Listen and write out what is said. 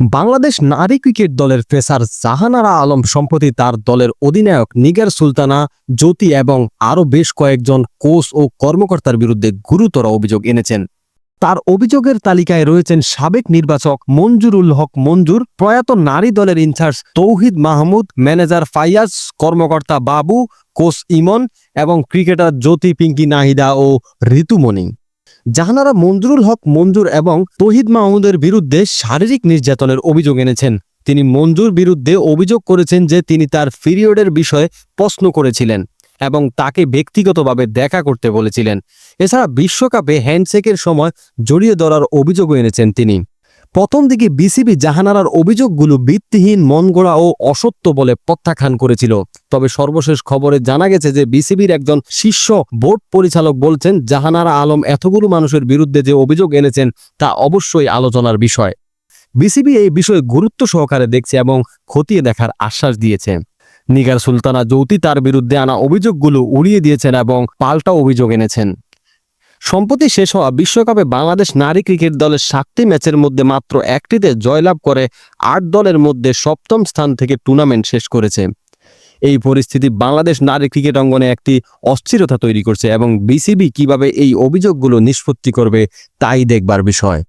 বাংলাদেশ নারী ক্রিকেট দলের পেসার জাহানারা আলম সম্প্রতি তার দলের অধিনায়ক নিগার সুলতানা, জ্যোতি এবং আরও বেশ কয়েকজন কোচ ও কর্মকর্তার বিরুদ্ধে গুরুতর অভিযোগ এনেছেন। তার অভিযোগের তালিকায় রয়েছেন সাবেক নির্বাচক মঞ্জুরুল হক মঞ্জুর, প্রয়াত নারী দলের ইনচার্জ তৌহিদ মাহমুদ, ম্যানেজার ফাইয়াজ, কর্মকর্তা বাবু, কোচ ইমন এবং ক্রিকেটার জ্যোতি, পিঙ্কি, নাহিদা ও ঋতুমণি। জাহানারা মঞ্জুরুল হক মঞ্জুর এবং তৌহিদ মাহমুদের বিরুদ্ধে শারীরিক নির্যাতনের অভিযোগ এনেছেন। তিনি মঞ্জুর বিরুদ্ধে অভিযোগ করেছেন যে তিনি তার পিরিয়ডের বিষয়ে প্রশ্ন করেছিলেন এবং তাকে ব্যক্তিগতভাবে দেখা করতে বলেছিলেন। এছাড়া বিশ্বকাপে হ্যান্ডশেকের সময় জড়িয়ে ধরার অভিযোগও এনেছেন তিনি। প্রথম দিকে বিসিবি জাহানারার অভিযোগগুলো ভিত্তিহীন, মনগড়া ও অসত্য বলে প্রত্যাখ্যান করেছিল। তবে সর্বশেষ খবরে জানা গেছে যে বিসিবির একজন শীর্ষ বোর্ড পরিচালক বলছেন জাহানারা আলম এতগুলো মানুষের বিরুদ্ধে যে অভিযোগ এনেছেন তা অবশ্যই আলোচনার বিষয়। বিসিবি এই বিষয়ে গুরুত্ব সহকারে দেখছে এবং খতিয়ে দেখার আশ্বাস দিয়েছে। নিগার সুলতানা, জ্যোতি তার বিরুদ্ধে আনা অভিযোগগুলো উড়িয়ে দিয়েছেন এবং পাল্টা অভিযোগ এনেছেন। সম্প্রতি শেষ হওয়া বিশ্বকাপে বাংলাদেশ নারী ক্রিকেট দলের 7টি ম্যাচের মধ্যে মাত্র একটিতে জয়লাভ করে 8 দলের মধ্যে 7ম স্থান থেকে টুর্নামেন্ট শেষ করেছে। এই পরিস্থিতি বাংলাদেশ নারী ক্রিকেট অঙ্গনে একটি অস্থিরতা তৈরি করছে এবং বিসিবি কিভাবে এই অভিযোগগুলো নিষ্পত্তি করবে তাই দেখবার বিষয়।